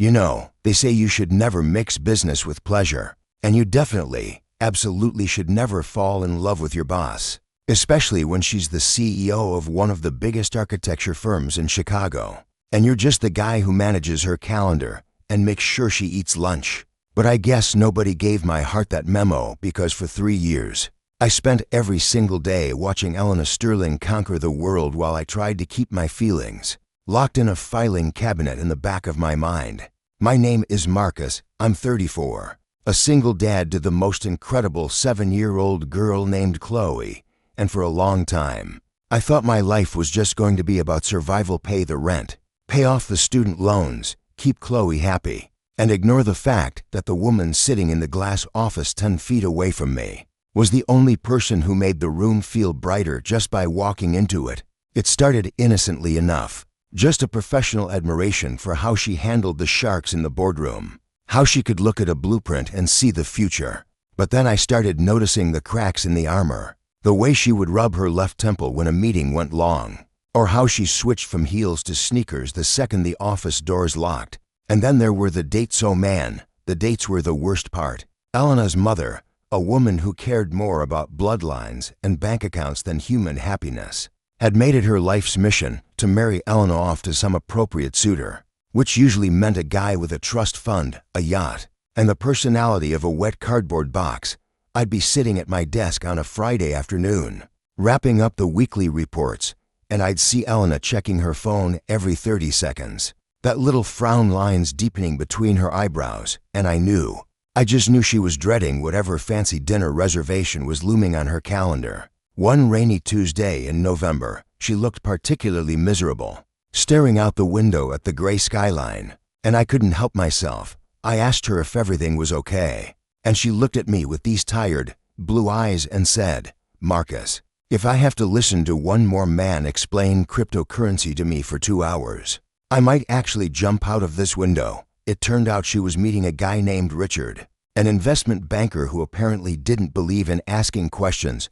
You know, they say you should never mix business with pleasure, and you definitely, absolutely should never fall in love with your boss, especially when she's the CEO of one of the biggest architecture firms in Chicago, and you're just the guy who manages her calendar and makes sure she eats lunch. But I guess nobody gave my heart that memo because for 3 years, I spent every single day watching Elena Sterling conquer the world while I tried to keep my feelings locked in a filing cabinet in the back of my mind. My name is Marcus, I'm 34, a single dad to the most incredible 7-year-old girl named Chloe, and for a long time, I thought my life was just going to be about survival, pay the rent, pay off the student loans, keep Chloe happy, and ignore the fact that the woman sitting in the glass office 10 feet away from me was the only person who made the room feel brighter just by walking into it. It started innocently enough, just a professional admiration for how she handled the sharks in the boardroom, how she could look at a blueprint and see the future. But then I started noticing the cracks in the armor, the way she would rub her left temple when a meeting went long, or how she switched from heels to sneakers the second the office doors locked. And then there were the dates. Oh man, the dates were the worst part. Elena's mother, a woman who cared more about bloodlines and bank accounts than human happiness, had made it her life's mission to marry Elena off to some appropriate suitor, which usually meant a guy with a trust fund, a yacht, and the personality of a wet cardboard box. I'd be sitting at my desk on a Friday afternoon, wrapping up the weekly reports, and I'd see Elena checking her phone every 30 seconds, that little frown lines deepening between her eyebrows, and I just knew she was dreading whatever fancy dinner reservation was looming on her calendar. One rainy Tuesday in November, she looked particularly miserable, staring out the window at the gray skyline, and I couldn't help myself. I asked her if everything was okay, and she looked at me with these tired, blue eyes and said, "Marcus, if I have to listen to one more man explain cryptocurrency to me for 2 hours, I might actually jump out of this window." It turned out she was meeting a guy named Richard, an investment banker who apparently didn't believe in asking questions,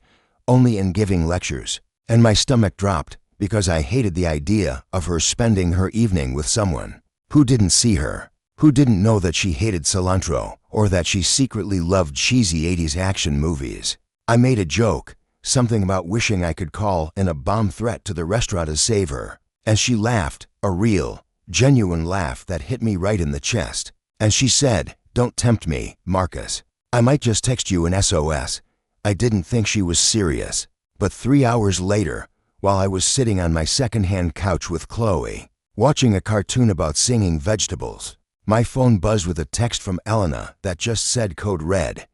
only in giving lectures, and my stomach dropped because I hated the idea of her spending her evening with someone who didn't see her, who didn't know that she hated cilantro or that she secretly loved cheesy 80s action movies. I made a joke, something about wishing I could call in a bomb threat to the restaurant to save her, and she laughed, a real, genuine laugh that hit me right in the chest, and she said, "Don't tempt me, Marcus. I might just text you an SOS." I didn't think she was serious, but 3 hours later, while I was sitting on my second-hand couch with Chloe, watching a cartoon about singing vegetables, my phone buzzed with a text from Elena that just said code red.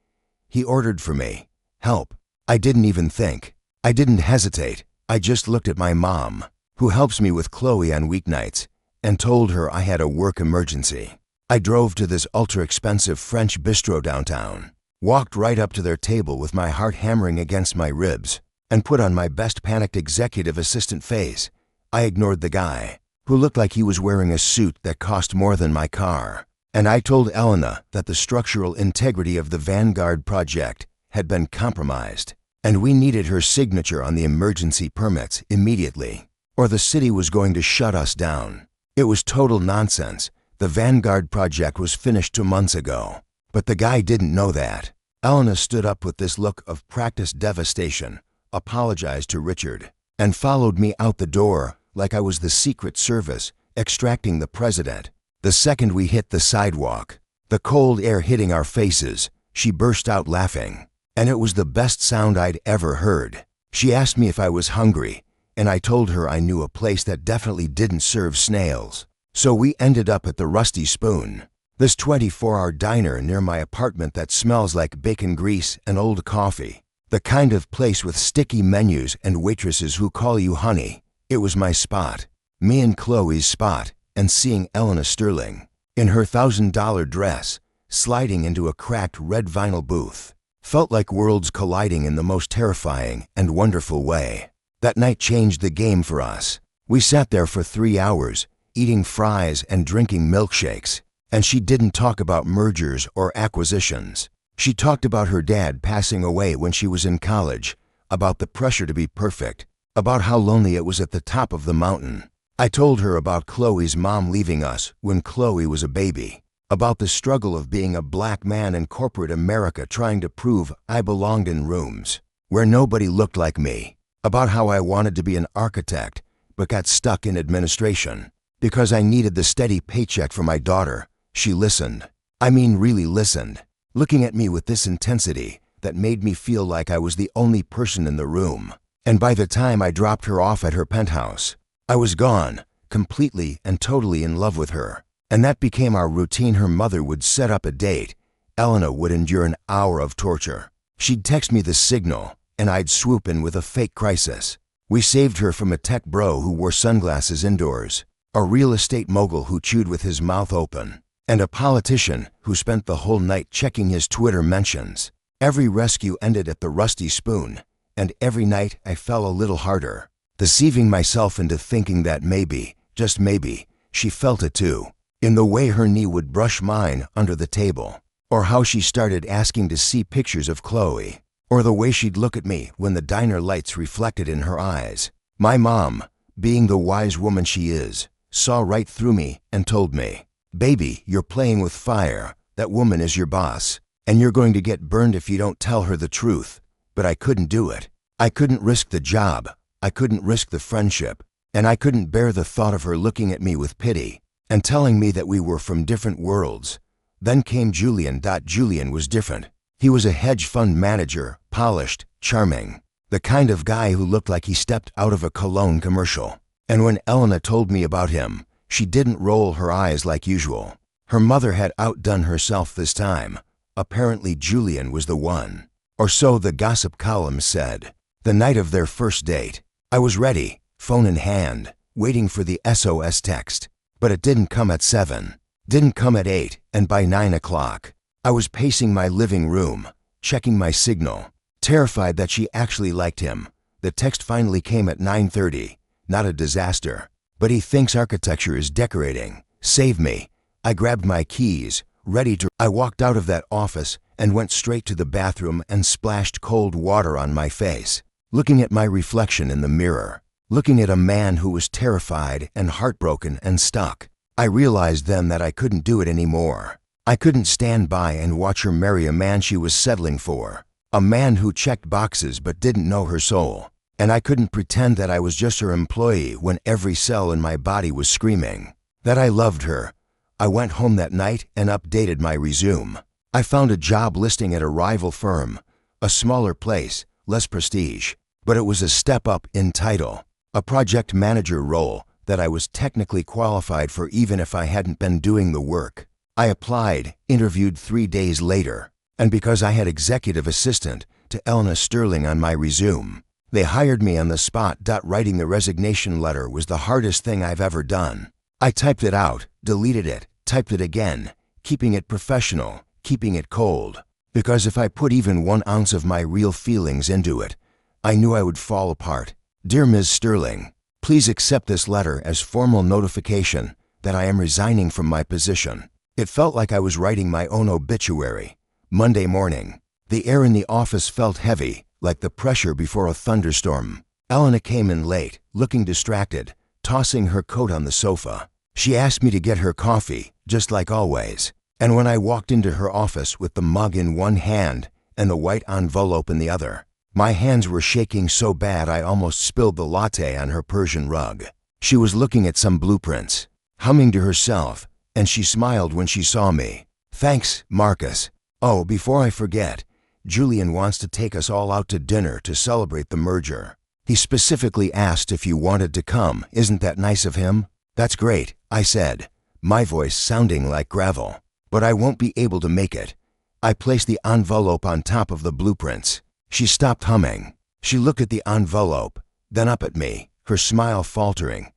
"He ordered for me. Help." I didn't even think. I didn't hesitate. I just looked at my mom, who helps me with Chloe on weeknights, and told her I had a work emergency. I drove to this ultra-expensive French bistro downtown, walked right up to their table with my heart hammering against my ribs, and put on my best panicked executive assistant face. I ignored the guy, who looked like he was wearing a suit that cost more than my car, and I told Elena that the structural integrity of the Vanguard project had been compromised, and we needed her signature on the emergency permits immediately, or the city was going to shut us down. It was total nonsense. The Vanguard project was finished 2 months ago, but the guy didn't know that. Elena stood up with this look of practiced devastation, apologized to Richard, and followed me out the door like I was the Secret Service extracting the president. The second we hit the sidewalk, the cold air hitting our faces, she burst out laughing, and it was the best sound I'd ever heard. She asked me if I was hungry, and I told her I knew a place that definitely didn't serve snails. So we ended up at the Rusty Spoon, this 24-hour diner near my apartment that smells like bacon grease and old coffee, the kind of place with sticky menus and waitresses who call you honey. It was my spot, me and Chloe's spot, and seeing Elena Sterling, in her $1,000 dress, sliding into a cracked red vinyl booth, felt like worlds colliding in the most terrifying and wonderful way. That night changed the game for us. We sat there for 3 hours, eating fries and drinking milkshakes, and she didn't talk about mergers or acquisitions. She talked about her dad passing away when she was in college, about the pressure to be perfect, about how lonely it was at the top of the mountain. I told her about Chloe's mom leaving us when Chloe was a baby, about the struggle of being a black man in corporate America trying to prove I belonged in rooms where nobody looked like me, about how I wanted to be an architect but got stuck in administration because I needed the steady paycheck for my daughter. She listened. I mean, really listened, looking at me with this intensity that made me feel like I was the only person in the room. And by the time I dropped her off at her penthouse, I was gone, completely and totally in love with her. And that became our routine. Her mother would set up a date. Elena would endure an hour of torture. She'd text me the signal, and I'd swoop in with a fake crisis. We saved her from a tech bro who wore sunglasses indoors, a real estate mogul who chewed with his mouth open, and a politician who spent the whole night checking his Twitter mentions. Every rescue ended at the Rusty Spoon, and every night I fell a little harder, deceiving myself into thinking that maybe, just maybe, she felt it too, in the way her knee would brush mine under the table, or how she started asking to see pictures of Chloe, or the way she'd look at me when the diner lights reflected in her eyes. My mom, being the wise woman she is, saw right through me and told me, "Baby, you're playing with fire. That woman is your boss, and you're going to get burned if you don't tell her the truth." But I couldn't do it. I couldn't risk the job. I couldn't risk the friendship. And I couldn't bear the thought of her looking at me with pity and telling me that we were from different worlds. Then came Julian. Julian was different. He was a hedge fund manager, polished, charming, the kind of guy who looked like he stepped out of a cologne commercial. And when Elena told me about him, she didn't roll her eyes like usual. Her mother had outdone herself this time. Apparently Julian was the one. Or so the gossip column said. The night of their first date, I was ready, phone in hand, waiting for the SOS text. But it didn't come at 7, didn't come at 8, and by 9 o'clock, I was pacing my living room, checking my signal, terrified that she actually liked him. The text finally came at 9:30. Not a disaster, but he thinks architecture is decorating. Save me. I grabbed my keys, ready to. I walked out of that office and went straight to the bathroom and splashed cold water on my face, looking at my reflection in the mirror, looking at a man who was terrified and heartbroken and stuck. I realized then that I couldn't do it anymore. I couldn't stand by and watch her marry a man she was settling for, a man who checked boxes but didn't know her soul. And I couldn't pretend that I was just her employee when every cell in my body was screaming that I loved her. I went home that night and updated my resume. I found a job listing at a rival firm, a smaller place, less prestige, but it was a step up in title, a project manager role that I was technically qualified for even if I hadn't been doing the work. I applied, interviewed 3 days later, and because I had executive assistant to Elena Sterling on my resume, they hired me on the spot. Writing the resignation letter was the hardest thing I've ever done. I typed it out, deleted it, typed it again, keeping it professional, keeping it cold, because if I put even 1 ounce of my real feelings into it, I knew I would fall apart. Dear Ms. Sterling, please accept this letter as formal notification that I am resigning from my position. It felt like I was writing my own obituary. Monday morning, the air in the office felt heavy, like the pressure before a thunderstorm. Elena came in late, looking distracted, tossing her coat on the sofa. She asked me to get her coffee, just like always. And when I walked into her office with the mug in one hand and the white envelope in the other, my hands were shaking so bad I almost spilled the latte on her Persian rug. She was looking at some blueprints, humming to herself, and she smiled when she saw me. Thanks, Marcus. Oh, before I forget, Julian wants to take us all out to dinner to celebrate the merger. He specifically asked if you wanted to come. Isn't that nice of him? That's great, I said, my voice sounding like gravel. But I won't be able to make it. I placed the envelope on top of the blueprints. She stopped humming. She looked at the envelope, then up at me, her smile faltering.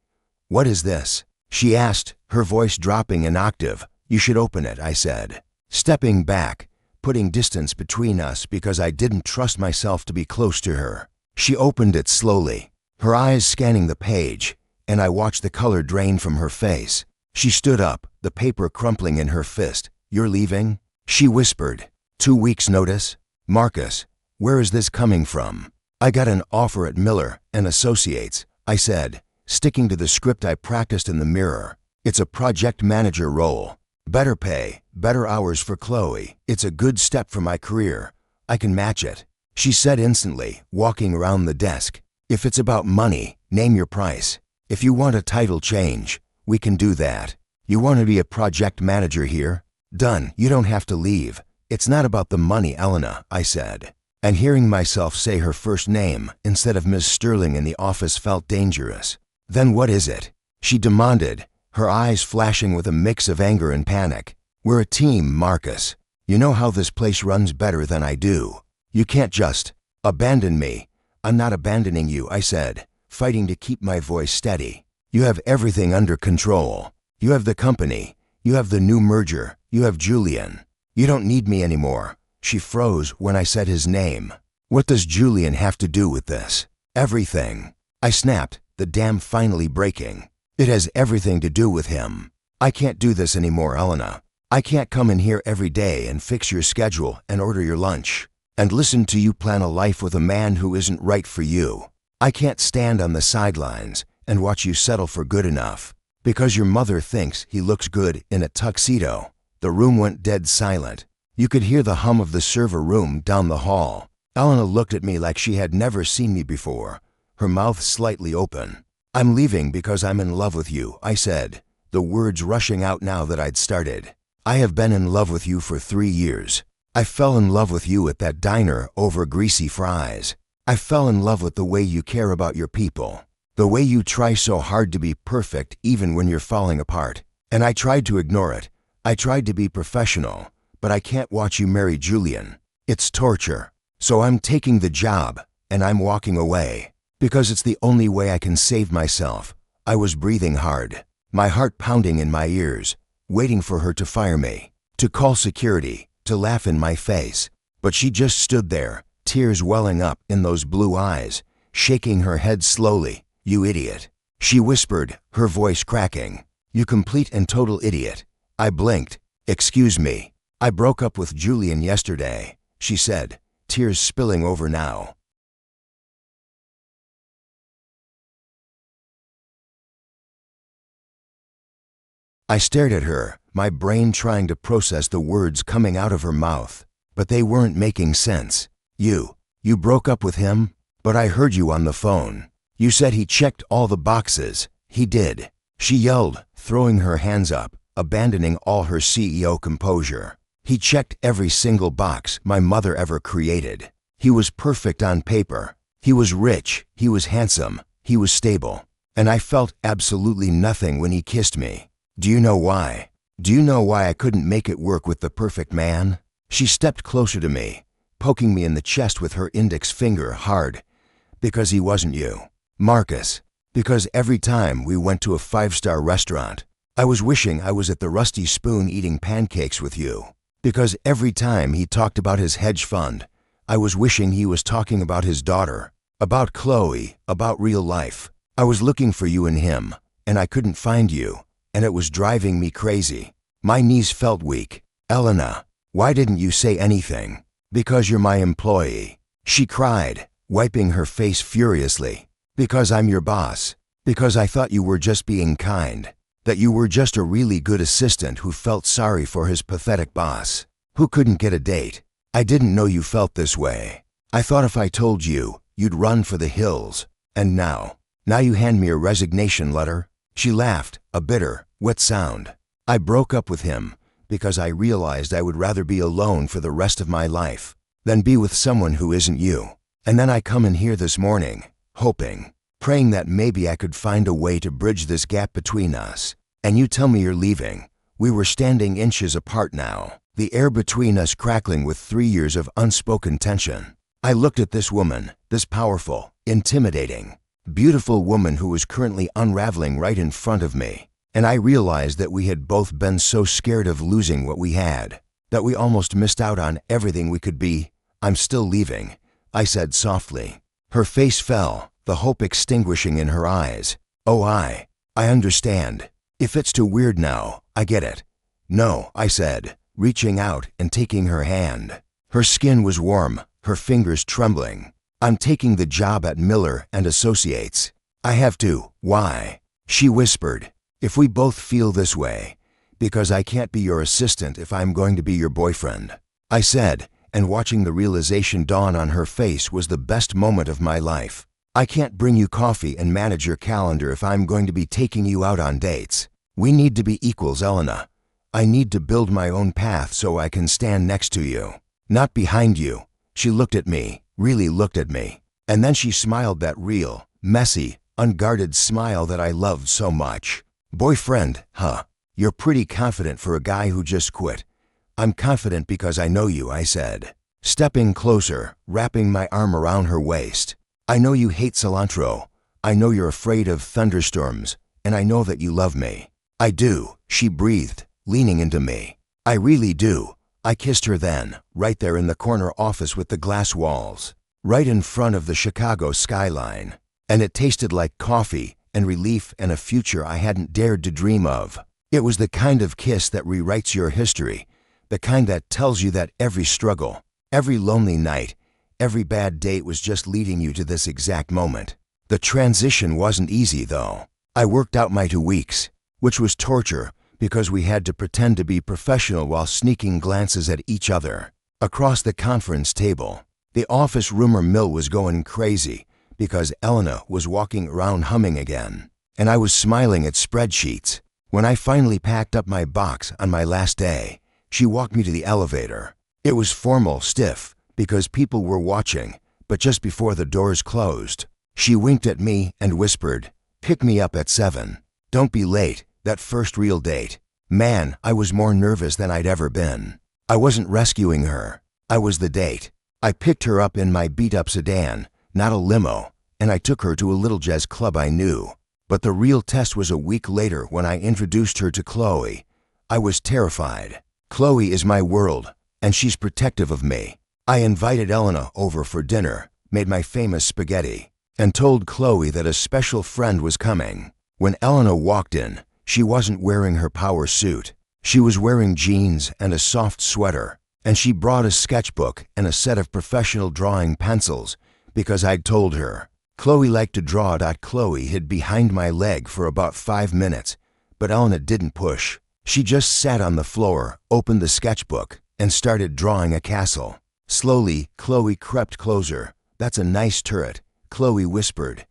What is this? She asked, her voice dropping an octave. You should open it, I said, stepping back, putting distance between us because I didn't trust myself to be close to her. She opened it slowly, her eyes scanning the page, and I watched the color drain from her face. She stood up, the paper crumpling in her fist. You're leaving? She whispered. 2 weeks' notice? Marcus, where is this coming from? I got an offer at Miller and Associates, I said, sticking to the script I practiced in the mirror. It's a project manager role. Better pay, better hours for Chloe. It's a good step for my career. I can match it. She said instantly, walking around the desk. If it's about money, name your price. If you want a title change, we can do that. You want to be a project manager here? Done. You don't have to leave. It's not about the money, Elena, I said. And hearing myself say her first name instead of Miss Sterling in the office felt dangerous. Then what is it? She demanded, her eyes flashing with a mix of anger and panic. We're a team, Marcus. You know how this place runs better than I do. You can't just abandon me. I'm not abandoning you, I said, fighting to keep my voice steady. You have everything under control. You have the company. You have the new merger. You have Julian. You don't need me anymore. She froze when I said his name. What does Julian have to do with this? Everything. I snapped, the dam finally breaking. It has everything to do with him. I can't do this anymore, Elena. I can't come in here every day and fix your schedule and order your lunch and listen to you plan a life with a man who isn't right for you. I can't stand on the sidelines and watch you settle for good enough because your mother thinks he looks good in a tuxedo. The room went dead silent. You could hear the hum of the server room down the hall. Elena looked at me like she had never seen me before, her mouth slightly open. I'm leaving because I'm in love with you, I said, the words rushing out now that I'd started. I have been in love with you for 3 years. I fell in love with you at that diner over greasy fries. I fell in love with the way you care about your people, the way you try so hard to be perfect even when you're falling apart. And I tried to ignore it. I tried to be professional, but I can't watch you marry Julian. It's torture. So I'm taking the job, and I'm walking away, because it's the only way I can save myself. I was breathing hard, my heart pounding in my ears, waiting for her to fire me, to call security, to laugh in my face. But she just stood there, tears welling up in those blue eyes, shaking her head slowly. You idiot. She whispered, her voice cracking. You complete and total idiot. I blinked. Excuse me. I broke up with Julian yesterday, she said, tears spilling over now. I stared at her, my brain trying to process the words coming out of her mouth, but they weren't making sense. You broke up with him? But I heard you on the phone. You said he checked all the boxes. He did. She yelled, throwing her hands up, abandoning all her CEO composure. He checked every single box my mother ever created. He was perfect on paper. He was rich. He was handsome. He was stable. And I felt absolutely nothing when he kissed me. Do you know why? Do you know why I couldn't make it work with the perfect man? She stepped closer to me, poking me in the chest with her index finger hard. Because he wasn't you, Marcus. Because every time we went to a 5-star restaurant, I was wishing I was at the Rusty Spoon eating pancakes with you. Because every time he talked about his hedge fund, I was wishing he was talking about his daughter, about Chloe, about real life. I was looking for you in him, and I couldn't find you, and it was driving me crazy. My knees felt weak. Elena, why didn't you say anything? Because you're my employee, she cried, wiping her face furiously. Because I'm your boss. Because I thought you were just being kind. That you were just a really good assistant who felt sorry for his pathetic boss, who couldn't get a date. I didn't know you felt this way. I thought if I told you, you'd run for the hills. And now you hand me a resignation letter? She laughed, a bitter, wet sound. I broke up with him because I realized I would rather be alone for the rest of my life than be with someone who isn't you. And then I come in here this morning, hoping, praying that maybe I could find a way to bridge this gap between us. And you tell me you're leaving. We were standing inches apart now, the air between us crackling with 3 years of unspoken tension. I looked at this woman, this powerful, intimidating, beautiful woman who was currently unraveling right in front of me. And I realized that we had both been so scared of losing what we had, that we almost missed out on everything we could be. I'm still leaving, I said softly. Her face fell, the hope extinguishing in her eyes. Oh, I understand. If it's too weird now, I get it. No, I said, reaching out and taking her hand. Her skin was warm, her fingers trembling. I'm taking the job at Miller and Associates. I have to. Why? She whispered. If we both feel this way. Because I can't be your assistant if I'm going to be your boyfriend. I said, and watching the realization dawn on her face was the best moment of my life. I can't bring you coffee and manage your calendar if I'm going to be taking you out on dates. We need to be equals, Elena. I need to build my own path so I can stand next to you, not behind you. She looked at me, really looked at me, and then she smiled that real, messy, unguarded smile that I loved so much. Boyfriend, huh? You're pretty confident for a guy who just quit. I'm confident because I know you, I said, stepping closer, wrapping my arm around her waist. I know you hate cilantro. I know you're afraid of thunderstorms, and I know that you love me. I do, she breathed, leaning into me. I really do. I kissed her then, right there in the corner office with the glass walls, right in front of the Chicago skyline. And it tasted like coffee and relief and a future I hadn't dared to dream of. It was the kind of kiss that rewrites your history, the kind that tells you that every struggle, every lonely night, every bad date was just leading you to this exact moment. The transition wasn't easy, though. I worked out my 2 weeks, which was torture because we had to pretend to be professional while sneaking glances at each other. Across the conference table, the office rumor mill was going crazy because Elena was walking around humming again, and I was smiling at spreadsheets. When I finally packed up my box on my last day, she walked me to the elevator. It was formal, stiff, because people were watching, but just before the doors closed, she winked at me and whispered, "Pick me up at 7. Don't be late, that first real date." Man, I was more nervous than I'd ever been. I wasn't rescuing her. I was the date. I picked her up in my beat-up sedan, not a limo, and I took her to a little jazz club I knew. But the real test was a week later when I introduced her to Chloe. I was terrified. Chloe is my world, and she's protective of me. I invited Elena over for dinner, made my famous spaghetti, and told Chloe that a special friend was coming. When Elena walked in, she wasn't wearing her power suit. She was wearing jeans and a soft sweater, and she brought a sketchbook and a set of professional drawing pencils because I'd told her. Chloe liked to draw. Chloe hid behind my leg for about 5 minutes, but Elena didn't push. She just sat on the floor, opened the sketchbook, and started drawing a castle. Slowly, Chloe crept closer. "That's a nice turret," Chloe whispered.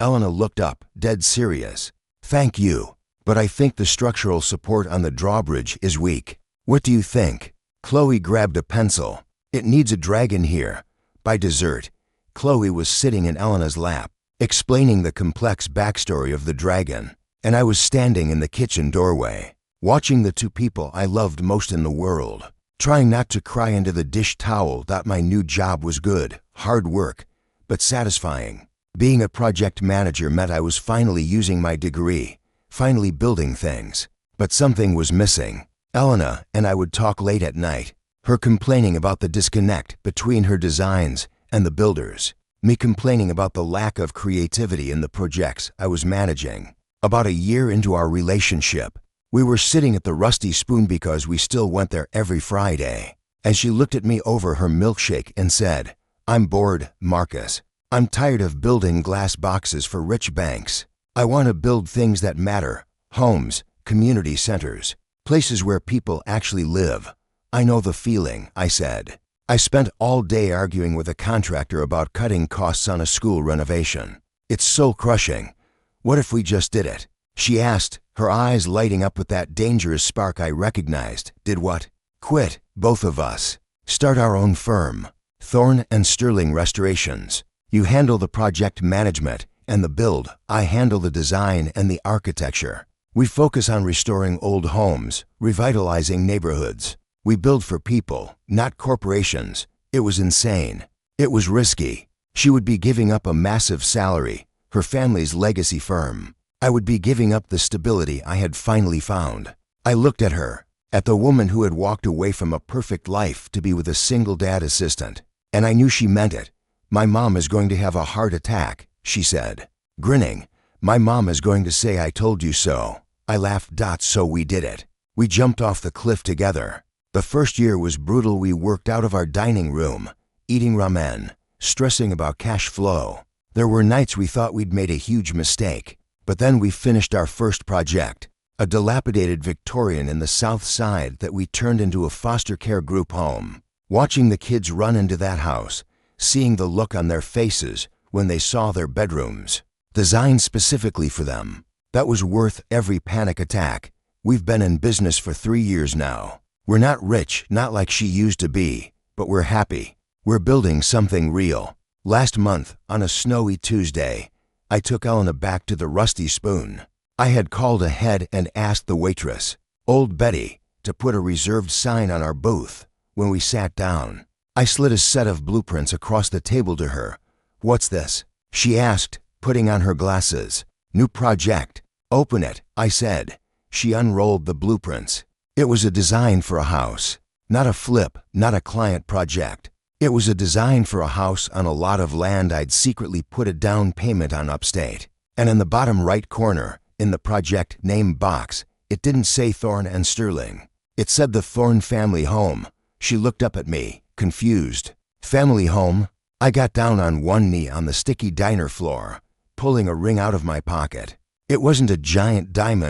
Elena looked up, dead serious. "Thank you, but I think the structural support on the drawbridge is weak. What do you think?" Chloe grabbed a pencil. "It needs a dragon here." By dessert, Chloe was sitting in Elena's lap, explaining the complex backstory of the dragon, and I was standing in the kitchen doorway, watching the 2 people I loved most in the world, trying not to cry into the dish towel. My new job was good, hard work, but satisfying. Being a project manager meant I was finally using my degree, finally building things. But something was missing. Elena and I would talk late at night, her complaining about the disconnect between her designs and the builders, me complaining about the lack of creativity in the projects I was managing. About a year into our relationship, we were sitting at the Rusty Spoon because we still went there every Friday, and she looked at me over her milkshake and said, "I'm bored, Marcus. I'm tired of building glass boxes for rich banks. I want to build things that matter, homes, community centers, places where people actually live." "I know the feeling," I said. I spent all day arguing with a contractor about cutting costs on a school renovation. "It's soul crushing. What if we just did it?" she asked, her eyes lighting up with that dangerous spark I recognized. "Did what?" "Quit, both of us. Start our own firm. Thorne and Sterling Restorations. You handle the project management and the build. I handle the design and the architecture. We focus on restoring old homes, revitalizing neighborhoods. We build for people, not corporations." It was insane. It was risky. She would be giving up a massive salary, her family's legacy firm. I would be giving up the stability I had finally found. I looked at her, at the woman who had walked away from a perfect life to be with a single dad assistant, and I knew she meant it. "My mom is going to have a heart attack," she said. Grinning, "My mom is going to say I told you so." I laughed. So we did it. We jumped off the cliff together. The first year was brutal. We worked out of our dining room, eating ramen, stressing about cash flow. There were nights we thought we'd made a huge mistake, but then we finished our first project, a dilapidated Victorian in the South Side that we turned into a foster care group home. Watching the kids run into that house, seeing the look on their faces when they saw their bedrooms, designed specifically for them, that was worth every panic attack. We've been in business for 3 years now. We're not rich, not like she used to be, but we're happy. We're building something real. Last month, on a snowy Tuesday, I took Elena back to the Rusty Spoon. I had called ahead and asked the waitress, Old Betty, to put a reserved sign on our booth. When we sat down, I slid a set of blueprints across the table to her. "What's this?" she asked, putting on her glasses. "New project." "Open it," I said. She unrolled the blueprints. It was a design for a house. Not a flip, not a client project. It was a design for a house on a lot of land I'd secretly put a down payment on upstate. And in the bottom right corner, in the project name box, it didn't say Thorne and Sterling. It said the Thorne family home. She looked up at me, confused. "Family home?" I got down on one knee on the sticky diner floor, pulling a ring out of my pocket. It wasn't a giant diamond